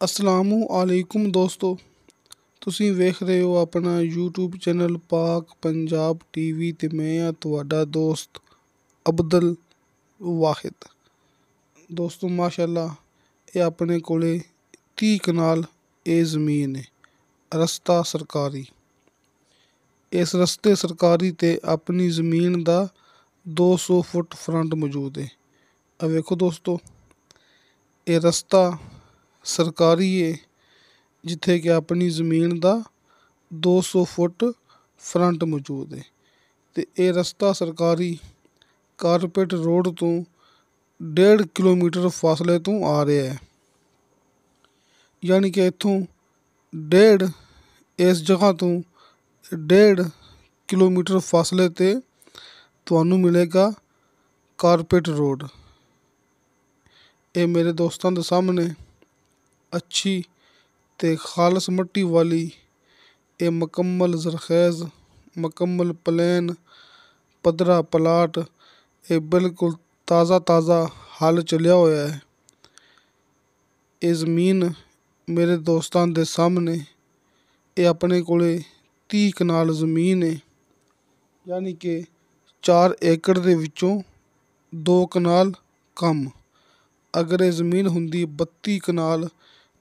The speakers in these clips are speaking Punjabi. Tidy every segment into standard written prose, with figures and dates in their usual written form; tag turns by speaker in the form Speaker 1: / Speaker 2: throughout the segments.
Speaker 1: ਅਸਲਾਮੁ ਅਲੈकुम ਦੋਸਤੋ, ਤੁਸੀਂ ਵੇਖ ਰਹੇ ਹੋ ਆਪਣਾ YouTube ਚੈਨਲ ਪਾਕ ਪੰਜਾਬ ਟੀਵੀ ਤੇ ਮੈਂ ਆ ਤੁਹਾਡਾ ਦੋਸਤ ਅਬਦੁਲ ਵਾਹਿਦ। ਦੋਸਤੋ ਮਾਸ਼ਾਅੱਲਾ, ਇਹ ਆਪਣੇ ਕੋਲੇ 30 ਕਨਾਲ ਇਹ ਜ਼ਮੀਨ ਹੈ, ਰਸਤਾ ਸਰਕਾਰੀ। ਇਸ ਰਸਤੇ ਸਰਕਾਰੀ ਤੇ ਆਪਣੀ ਜ਼ਮੀਨ ਦਾ 200 ਫੁੱਟ ਫਰੰਟ ਮੌਜੂਦ ਹੈ। ਆ ਵੇਖੋ ਦੋਸਤੋ, ਇਹ ਰਸਤਾ ਸਰਕਾਰੀ ਹੈ ਜਿੱਥੇ ਕਿ ਆਪਣੀ ਜ਼ਮੀਨ ਦਾ 200 ਫੁੱਟ ਫਰੰਟ ਮੌਜੂਦ ਹੈ ਤੇ ਇਹ ਰਸਤਾ ਸਰਕਾਰੀ ਕਾਰਪੇਟ ਰੋਡ ਤੋਂ 1.5 ਕਿਲੋਮੀਟਰ ਫਾਸਲੇ ਤੋਂ ਆ ਰਿਹਾ ਹੈ। ਯਾਨੀ ਕਿ ਇੱਥੋਂ ਡੇਢ ਇਸ ਜਗ੍ਹਾ ਤੋਂ 1.5 ਕਿਲੋਮੀਟਰ ਫਾਸਲੇ 'ਤੇ ਤੁਹਾਨੂੰ ਮਿਲੇਗਾ ਕਾਰਪੇਟ ਰੋਡ। ਇਹ ਮੇਰੇ ਦੋਸਤਾਂ ਦੇ ਸਾਹਮਣੇ अच्छी ते खालस मिट्टी वाली ये मुकम्मल जरखेज़ मुकम्मल प्लेन पदरा प्लाट ये बिल्कुल ताज़ा ताज़ा हल चलिया होया है। ये ज़मीन मेरे दोस्तां दे सामने ये अपने कोले 30 कनाल ज़मीन है, यानी कि 4 एकड़ दे विचों 2 कनाल कम। अगर ये ज़मीन हुंदी 32 कनाल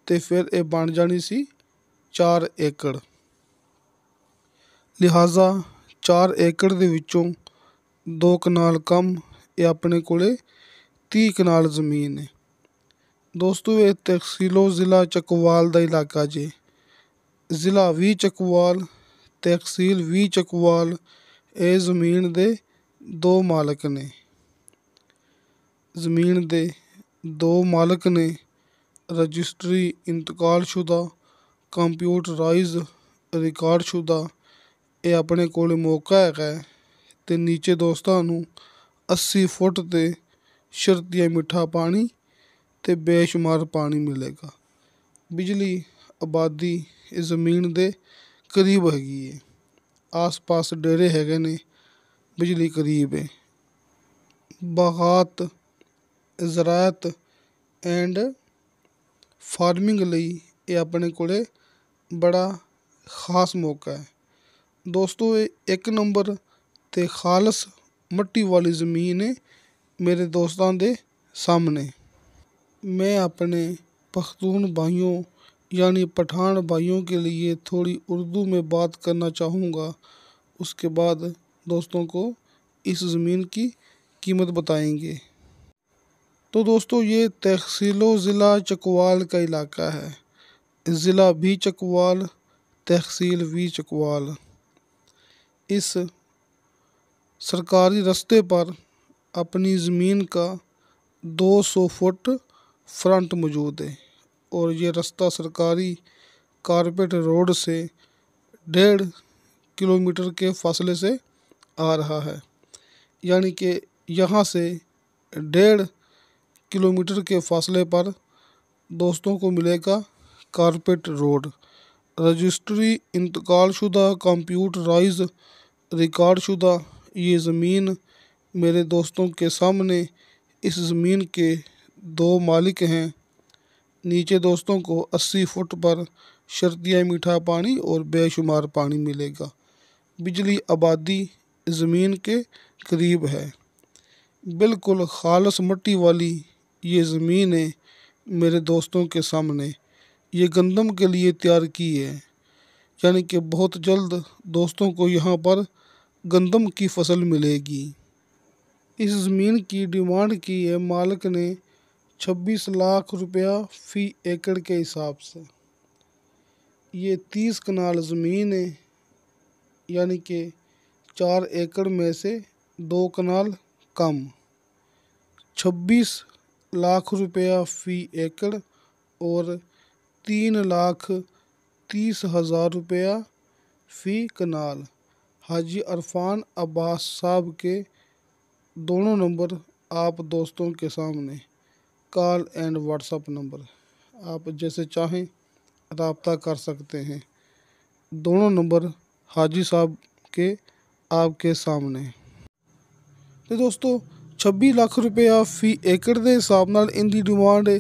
Speaker 1: ਤੇ ਫਿਰ ਇਹ ਬਣ ਜਾਣੀ ਸੀ 4 ਏਕੜ। ਲਿਹਾਜ਼ਾ 4 ਏਕੜ ਦੇ ਵਿੱਚੋਂ 2 ਕਨਾਲ ਕਮ ਇਹ ਆਪਣੇ ਕੋਲੇ 30 ਕਨਾਲ ਜ਼ਮੀਨ ਹੈ। ਦੋਸਤੋ, ਇਹ ਤਹਿਸੀਲੋ ਜ਼ਿਲ੍ਹਾ ਚੱਕਵਾਲ ਦਾ ਇਲਾਕਾ ਜੇ। ਜ਼ਿਲ੍ਹਾ ਵੀ ਚੱਕਵਾਲ, ਤਹਿਸੀਲ ਵੀ ਚੱਕਵਾਲ। ਇਹ ਜ਼ਮੀਨ ਦੇ 2 ਮਾਲਕ ਨੇ। ਜ਼ਮੀਨ ਦੇ 2 ਮਾਲਕ ਨੇ। ਰਜਿਸਟਰੀ ਇੰਤਕਾਲਸ਼ੁਦਾ ਕੰਪਿਊਟਰਾਈਜ਼ ਰਿਕਾਰਡਸ਼ੁਦਾ ਇਹ ਆਪਣੇ ਕੋਲ ਮੌਕਾ ਹੈਗਾ ਅਤੇ ਨੀਚੇ ਦੋਸਤਾਂ ਨੂੰ 80 ਫੁੱਟ 'ਤੇ ਸ਼ਰਤੀਆ ਮਿੱਠਾ ਪਾਣੀ ਅਤੇ ਬੇਸ਼ੁਮਾਰ ਪਾਣੀ ਮਿਲੇਗਾ। ਬਿਜਲੀ ਆਬਾਦੀ ਇਸ ਜ਼ਮੀਨ ਦੇ ਕਰੀਬ ਹੈਗੀ ਹੈ। ਆਸ ਪਾਸ ਡੇਰੇ ਹੈਗੇ ਨੇ, ਬਿਜਲੀ ਕਰੀਬ ਹੈ। ਬਾਗਾਤ, ਜ਼ਰਾਅਤ ਐਂਡ ਫਾਰਮਿੰਗ ਲਈ ਇਹ ਆਪਣੇ ਕੋਲੇ ਬੜਾ ਖ਼ਾਸ ਮੌਕਾ ਹੈ। ਦੋਸਤੋ, ਇਹ 1 ਨੰਬਰ ਤੇ ਖਾਲਸ ਮਿੱਟੀ ਵਾਲੀ ज़मीन है मेरे दोस्तों के सामने। मैं अपने पख्तून भाइयों यानी पठान भाइयों के लिए थोड़ी उर्दू में बात करना चाहूँगा। उसके बाद दोस्तों को इस ज़मीन की कीमत बताएंगे। तो दोस्तों, ये तहसीलो ज़िला चकवाल का इलाका है। ज़िला भी चकवाल, तहसील भी चकवाल। इस सरकारी रास्ते पर अपनी ज़मीन का 200 फुट फ्रंट मौजूद है और ये रास्ता सरकारी कारपेट रोड से 1.5 किलोमीटर के फासले से आ रहा है। यानी कि यहाँ से 1.5 किलोमीटर के फासले पर दोस्तों को मिलेगा कारपेट रोड। रजिस्ट्री इंतकालशुदा कंप्यूटराइज रिकॉर्डशुदा ये ज़मीन मेरे दोस्तों के सामने। इस ज़मीन के 2 मालिक हैं। नीचे दोस्तों को 80 फुट पर शर्तिया मीठा पानी और बेशुमार पानी मिलेगा। बिजली आबादी ज़मीन के करीब है। बिल्कुल खालस मिट्टी वाली ये ज़मीन है मेरे दोस्तों के सामने। ये गंदम के लिए तैयार की है, यानी कि बहुत जल्द दोस्तों को यहाँ पर गंदम की फसल मिलेगी। इस ज़मीन की डिमांड की है मालिक ने 26 लाख रुपया फ़ी एकड़ के हिसाब से। ये 30 कनाल ज़मीन है, यानी कि 4 एकड़ में से 2 कनाल कम। 26 लाख रुपया फ़ी एकड़ और 3,30,000 रुपया फ़ी कनाल। हाजी अरफान अब्बास साहब के दोनों नंबर आप दोस्तों के सामने, कॉल एंड व्हाट्सअप नंबर, आप जैसे चाहें रब्ता कर सकते हैं। दोनों नंबर हाजी साहब के आपके सामने। तो दोस्तों, 26 लाख रुपया फ़ी एकड़ के हिसाब नाल इनकी डिमांड है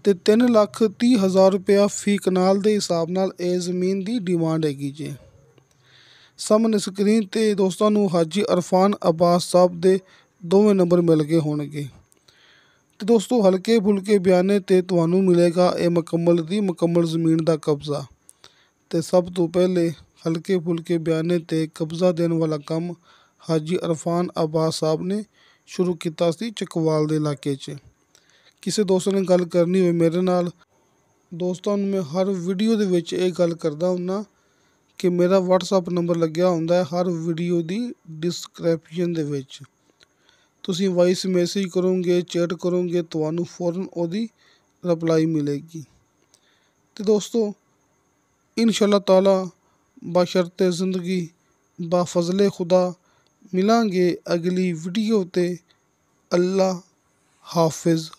Speaker 1: ਤੇ 3,30,000 ਰੁਪਇਆ ਫੀ ਕਨਾਲ ਦੇ ਹਿਸਾਬ ਨਾਲ ਇਹ ਜ਼ਮੀਨ ਦੀ ਡਿਮਾਂਡ ਹੈਗੀ ਜੇ। ਸਾਹਮਣੇ ਸਕਰੀਨ 'ਤੇ ਦੋਸਤਾਂ ਨੂੰ ਹਾਜੀ ਅਰਫਾਨ ਅਬਾਸ ਸਾਹਿਬ ਦੇ ਦੋਵੇਂ ਨੰਬਰ ਮਿਲ ਗਏ ਹੋਣਗੇ। ਤੇ ਦੋਸਤੋ ਹਲਕੇ ਫੁਲਕੇ ਬਿਆਨੇ 'ਤੇ ਤੁਹਾਨੂੰ ਮਿਲੇਗਾ ਇਹ ਮੁਕੰਮਲ ਜ਼ਮੀਨ ਦਾ ਕਬਜ਼ਾ। ਤੇ ਸਭ ਤੋਂ ਪਹਿਲੇ ਹਲਕੇ ਫੁਲਕੇ ਬਿਆਨੇ 'ਤੇ ਕਬਜ਼ਾ ਦੇਣ ਵਾਲਾ ਕੰਮ ਹਾਜੀ ਅਰਫਾਨ ਅਬਾਸ ਸਾਹਿਬ ਨੇ ਸ਼ੁਰੂ ਕੀਤਾ ਸੀ ਚੱਕਵਾਲ ਦੇ ਇਲਾਕੇ 'ਚ। ਕਿਸੇ ਦੋਸਤ ਨੇ ਗੱਲ ਕਰਨੀ ਹੋਵੇ ਮੇਰੇ ਨਾਲ, ਦੋਸਤਾਂ ਨੂੰ ਮੈਂ ਹਰ ਵੀਡੀਓ ਦੇ ਵਿੱਚ ਇਹ ਗੱਲ ਕਰਦਾ ਹੁੰਦਾ ਕਿ ਮੇਰਾ WhatsApp ਨੰਬਰ ਲੱਗਿਆ ਹੁੰਦਾ ਹੈ ਹਰ ਵੀਡੀਓ ਦੀ ਡਿਸਕ੍ਰਿਪਸ਼ਨ ਦੇ ਵਿੱਚ। ਤੁਸੀਂ ਵਾਇਸ ਮੈਸੇਜ ਕਰੋਗੇ, ਚੈਟ ਕਰੋਗੇ, ਤੁਹਾਨੂੰ ਫੌਰਨ ਉਹਦੀ ਰਿਪਲਾਈ ਮਿਲੇਗੀ। ਤੇ ਦੋਸਤੋ ਇਨਸ਼ਾ ਅੱਲਾਹ ਤਾਲਾ ਬਸ਼ਰਤੇ ਜ਼ਿੰਦਗੀ ਬਾਫਜ਼ਲੇ ਖੁਦਾ ਮਿਲਾਂਗੇ ਅਗਲੀ ਵੀਡੀਓ 'ਤੇ। ਅੱਲਾ ਹਾਫਿਜ਼।